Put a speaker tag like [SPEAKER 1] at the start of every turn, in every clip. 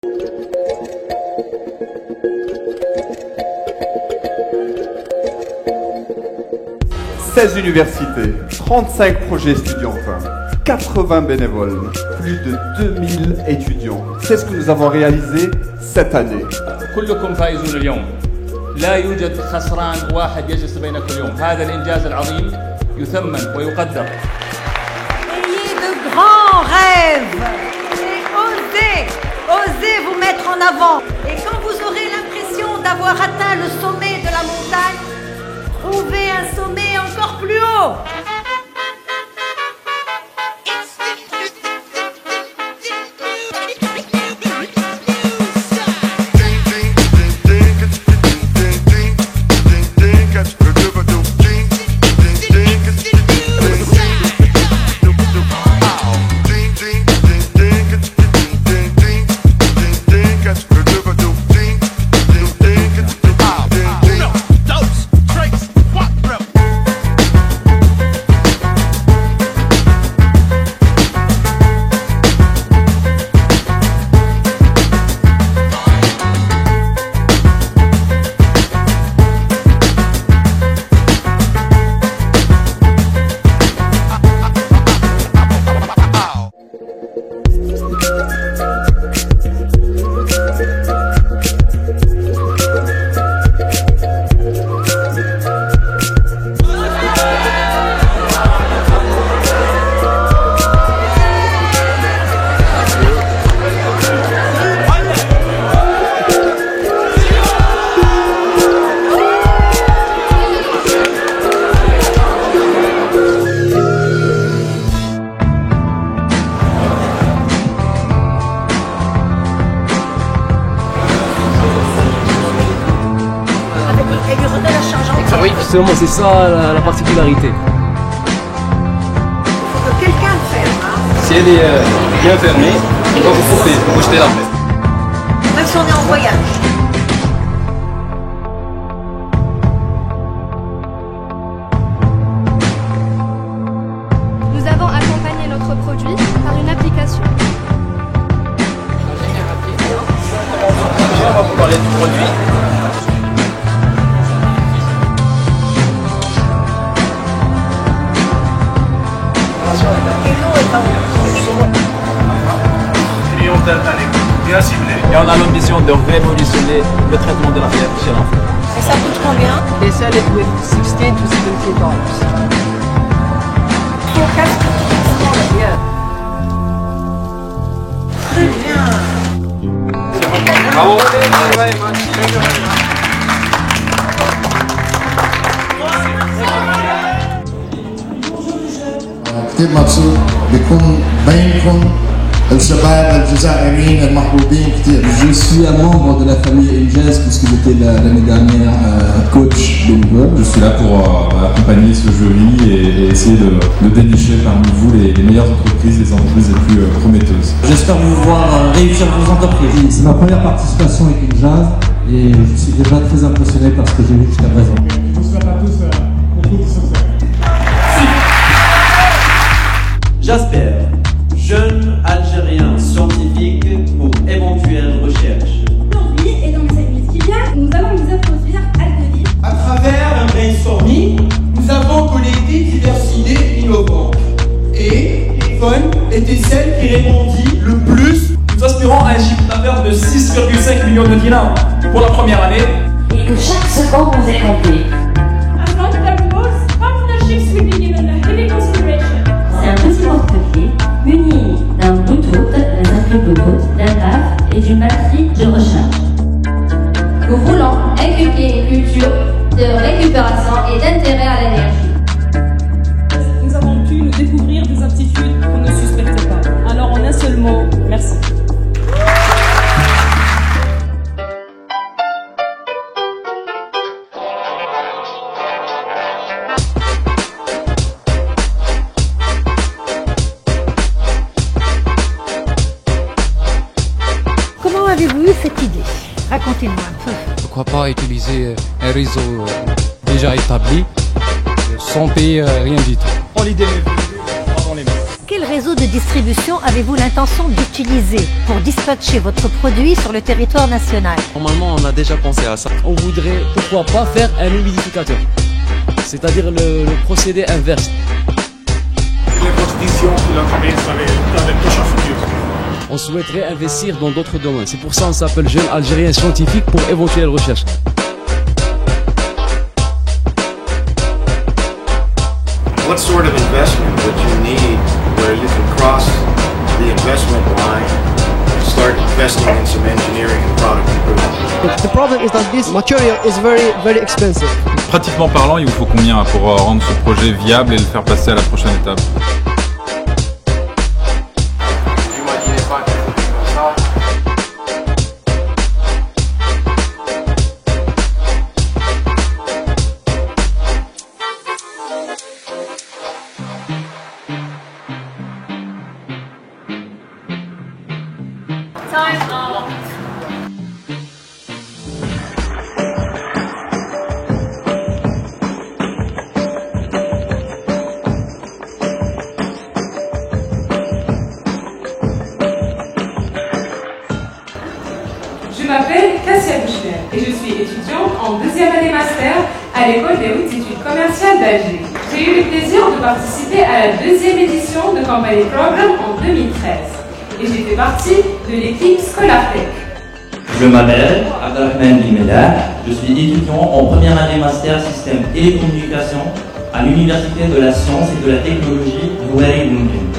[SPEAKER 1] 16 universités, 35 projets étudiants, 80 bénévoles, plus de 2000 étudiants. C'est ce que nous avons réalisé cette année.
[SPEAKER 2] كلكم فائزون اليوم. لا يوجد خسران واحد يجلس بينكم اليوم. هذا الإنجاز العظيم يثمن ويقدر.
[SPEAKER 3] Ayez de grands rêves et osez vous mettre en avant. Et quand vous aurez l'impression d'avoir atteint le sommet de la montagne, trouvez un sommet encore plus haut.
[SPEAKER 4] Oui, justement, c'est ça la particularité.
[SPEAKER 3] Il faut que quelqu'un le ferme.
[SPEAKER 4] Si elle est bien fermée, on va vous couper, vous jeter la paix.
[SPEAKER 3] Même si on est en voyage.
[SPEAKER 5] Nous avons accompagné notre produit par une application.
[SPEAKER 4] On va vous parler du produit. Et on a l'ambition de révolutionner le traitement de la fièvre chez l'enfant.
[SPEAKER 3] Et ça coûte combien?
[SPEAKER 6] They sell it with $16 to $17.
[SPEAKER 3] Très bien.
[SPEAKER 4] Bravo.
[SPEAKER 7] كثير مبسوط بكون بينكم الشباب الجزائريين المحبوبين كثير.
[SPEAKER 8] Je suis un membre de la famille Engels puisque j'étais l'année dernière coach bénévole. Je suis là pour accompagner ce jury et essayer de dénicher parmi vous les meilleures entreprises, les entreprises les plus prometteuses.
[SPEAKER 6] J'espère vous voir réussir vos entreprises.
[SPEAKER 8] C'est ma première participation avec une jazz et je suis déjà très impressionné par ce que j'ai vu jusqu'à présent. Je vous souhaite à tous beaucoup de succès.
[SPEAKER 9] Jasper, jeune Algérien scientifique pour éventuelle recherche.
[SPEAKER 5] Aujourd'hui et dans les années qui viennent, nous allons nous introduire Algorithm.
[SPEAKER 9] À travers un brainstorming, nous avons collecté diverses idées innovantes. Et Fun était celle qui répondit le plus.
[SPEAKER 2] Nous aspirons à un chiffre d'affaires de 6,5 millions de dinars pour la première année.
[SPEAKER 10] Et que chaque seconde nous est comptée. C'est un petit porte-clés muni d'un Bluetooth, d'un imprimé Bluetooth, d'un DAF et d'une batterie de recharge.
[SPEAKER 5] Nous voulons inculquer une culture de récupération et d'intérêt à l'énergie.
[SPEAKER 6] Nous avons pu nous découvrir des aptitudes qu'on ne suspectait pas. Alors en un seul mot, merci.
[SPEAKER 3] Comment avez-vous eu cette idée? Racontez-moi un peu.
[SPEAKER 11] Pourquoi pas utiliser un réseau déjà établi sans payer rien du tout.
[SPEAKER 2] Quand l'idée m'est venue, avant les mains.
[SPEAKER 3] quel réseau de distribution avez-vous l'intention d'utiliser pour dispatcher votre produit sur le territoire national?
[SPEAKER 12] Normalement, on a déjà pensé à ça. On voudrait, pourquoi pas, faire un humidificateur, c'est-à-dire le procédé inverse. On souhaiterait investir dans d'autres domaines. C'est pour ça qu'on s'appelle Jeunes Algériens Scientifiques pour éventuelles recherches.
[SPEAKER 13] What sort of investment would you need where you can cross the investment line and start investing in some engineering and product improvement?
[SPEAKER 14] The problem is that this material is very, very expensive.
[SPEAKER 8] Pratiquement parlant, il vous faut combien pour rendre ce projet viable et le faire passer à la prochaine étape?
[SPEAKER 5] Time out.
[SPEAKER 6] Je m'appelle Cassia Bouchner et je suis étudiante en deuxième année master à l'école des hautes études commerciales d'Alger. J'ai eu le plaisir de participer à la deuxième édition de Company Program en 2013 et j'ai fait partie de l'équipe Scholartech.
[SPEAKER 15] Je m'appelle Abdelrahman Limela, je suis étudiant en première année master système télécommunication à l'Université de la Science et de la Technologie Houari Boumdine.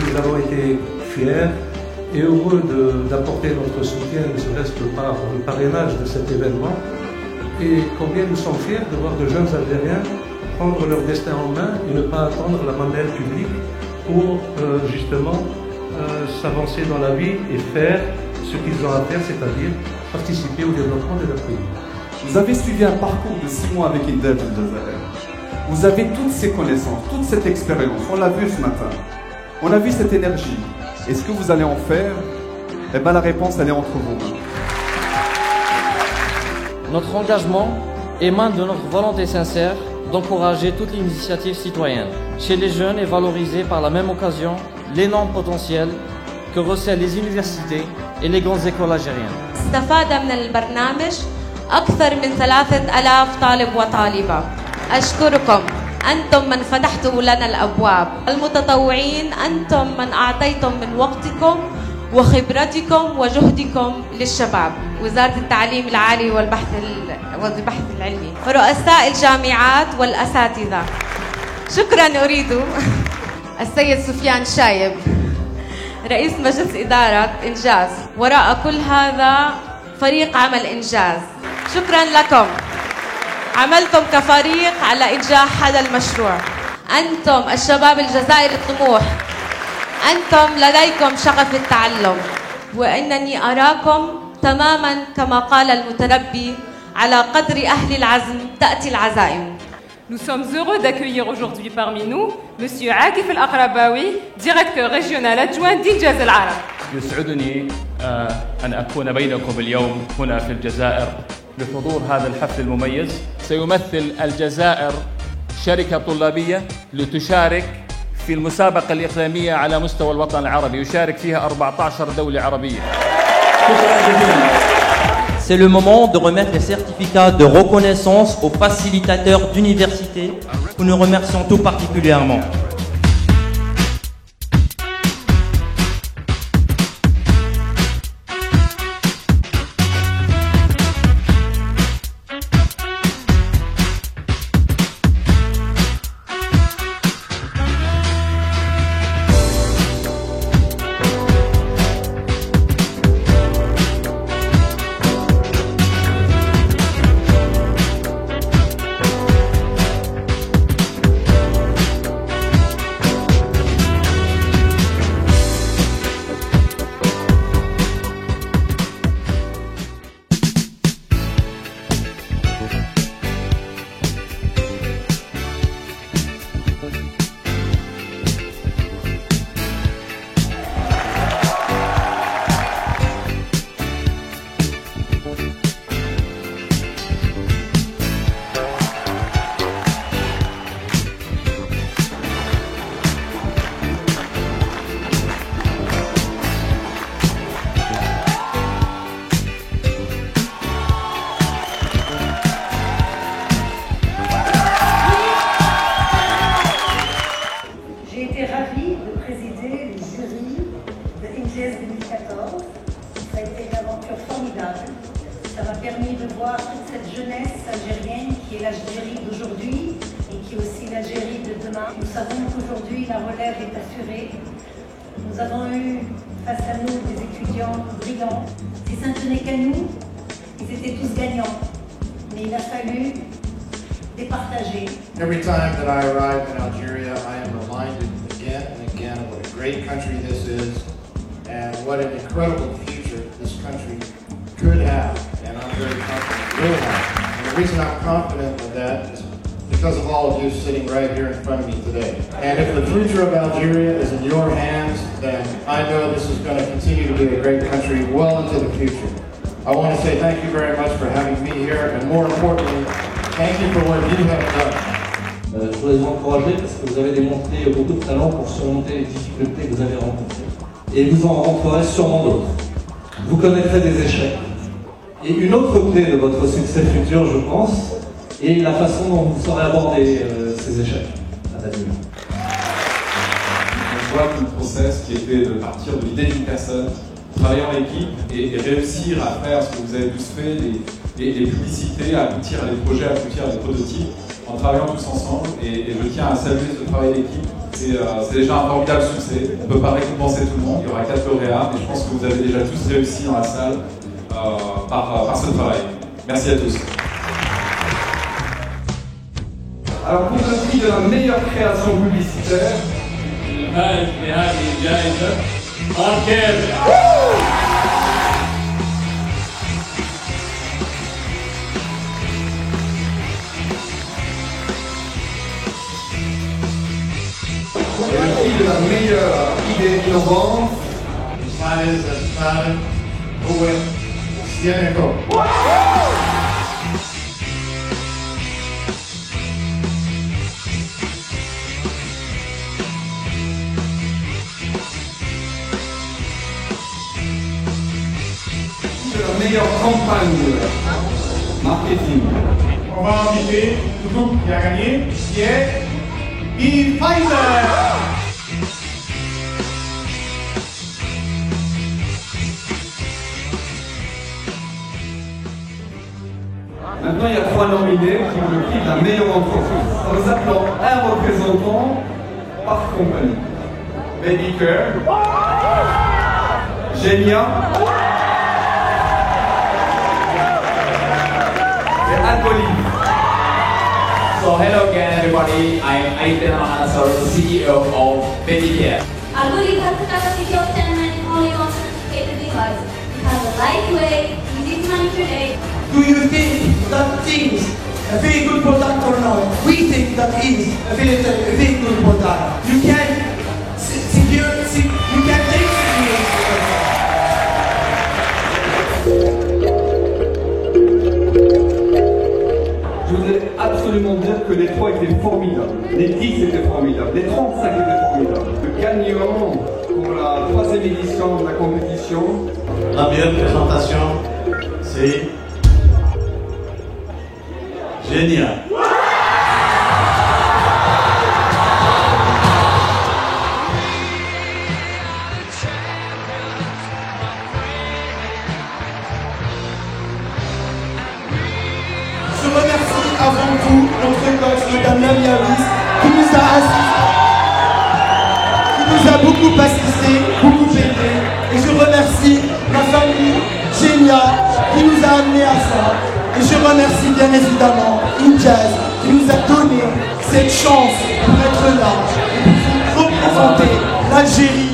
[SPEAKER 16] Nous avons été fiers et heureux d'apporter notre soutien, ne serait-ce que par le parrainage de cet événement. Et combien nous sommes fiers de voir de jeunes Algériens prendre leur destin en main et ne pas attendre la mandale publique pour justement s'avancer dans la vie et faire ce qu'ils ont à faire, c'est-à-dire participer au développement de leur pays.
[SPEAKER 1] Vous avez suivi un parcours de 6 mois avec Indel Aljazair. Vous avez toutes ces connaissances, toute cette expérience. On l'a vu ce matin. On a vu cette énergie. Et ce que vous allez en faire, eh ben la réponse, elle est entre vos mains.
[SPEAKER 17] Notre engagement émane de notre volonté sincère d'encourager toute l'initiative citoyenne. Chez les jeunes et valoriser par la même occasion l'énorme potentiel que recèlent les universités et les grandes écoles algériennes.
[SPEAKER 18] استفاد من البرنامج أكثر من 3000 طالب وطالبة. أشكركم. أنتم من فتحتم لنا الأبواب. المتطوعين أنتم من أعطيتم من وقتكم وخبرتكم وجهدكم للشباب. وزارة التعليم العالي والبحث العلمي. رؤساء الجامعات والأساتذة. شكرا أريد السيد سفيان شايب رئيس مجلس إدارة إنجاز. وراء كل هذا فريق عمل إنجاز. شكرا لكم. عملتم كفريق على إنجاح هذا المشروع. أنتم الشباب الجزائري الطموح. أنتم لديكم شغف التعلم. وإنني أراكم تماما كما قال المتربي على قدر أهل العزم تأتي العزائم.
[SPEAKER 6] Nous sommes heureux d'accueillir aujourd'hui parmi nous Monsieur Akif El-Aqrabawi, directeur régional adjoint d'Injaz العرب.
[SPEAKER 2] يسعدني أن أكون بينكم اليوم هنا في الجزائر لحضور هذا الحفل المميز. سيمثل الجزائر شركة طلابية لتشارك في المسابقة الإقليمية على مستوى الوطن العربي، يشارك فيها 14 دولة عربية.
[SPEAKER 15] C'est le moment de remettre les certificats de reconnaissance aux facilitateurs d'université que nous remercions tout particulièrement.
[SPEAKER 3] Jazz 2014. Ça a été une aventure formidable. Ça m'a permis de voir toute cette jeunesse algérienne qui est l'Algérie d'aujourd'hui et qui est aussi l'Algérie de demain. Nous savons qu'aujourd'hui la relève est assurée. Nous avons eu face à nous des étudiants brillants. Si ça ne tenait qu'à nous, ils étaient tous gagnants. Mais il a fallu départager.
[SPEAKER 13] Every time that I arrive in Algeria, I am reminded again and again what a great country this is and what an incredible future this country could have, and I'm very confident will have. And the reason I'm confident of that is because of all of you sitting right here in front of me today. And if the future of Algeria is in your hands, then I know this is going to continue to be a great country well into the future. I want to say thank you very much for having me here, and more importantly, thank you for what you have done.
[SPEAKER 19] Je voudrais vous encourager parce que vous avez démontré beaucoup de talent pour surmonter les difficultés que vous avez rencontrées. Et vous en rencontrerez sûrement d'autres. Vous connaîtrez des échecs. Et une autre clé de votre succès futur, je pense, est la façon dont vous saurez aborder ces échecs à l'avenir.
[SPEAKER 8] On voit tout le process qui était de partir de l'idée d'une personne, travailler en équipe et réussir à faire ce que vous avez tous fait, les publicités, aboutir à des projets, aboutir à des prototypes, en travaillant tous ensemble. Et je tiens à saluer ce travail d'équipe. C'est déjà un formidable succès. On ne peut pas récompenser tout le monde. Il y aura 4 lauréats, mais je pense que vous avez déjà tous réussi dans la salle par ce travail. Merci à tous.
[SPEAKER 1] Alors pour le prix de la meilleure création publicitaire, et le prix de la meilleure idée innovante, la meilleure campagne marketing.
[SPEAKER 13] On va inviter le groupe qui a gagné, qui est Pfizer.
[SPEAKER 1] Maintenant, il y a 3 nominés qui ont le prix de la meilleure entreprise. En nous appelant un représentant par compagnie. Baby Care, Genia et Algolive.
[SPEAKER 4] So hello again everybody, I'm Aiden Manasar, the CEO of Baby Care.
[SPEAKER 5] Algolive has the capacity of 10 men in only one sophisticated device. It has a lightweight, easy to manipulate.
[SPEAKER 9] Do you think that is a very good product or not? We think that is a very good product. You can secure, you can take
[SPEAKER 1] Je voudrais absolument dire que les 3 étaient formidables, les 10 étaient formidables, les 35 étaient formidables. Le gagnant pour la 3e édition de la compétition.
[SPEAKER 13] La meilleure présentation, c'est génial.
[SPEAKER 9] Je remercie avant tout notre coach, Madame Namiavis, qui nous a beaucoup assisté, beaucoup aidé. Et je remercie ma famille, Genia, qui nous a amenés à ça. Et je remercie bien évidemment Injazz, qui nous a donné cette chance pour être là et pour représenter l'Algérie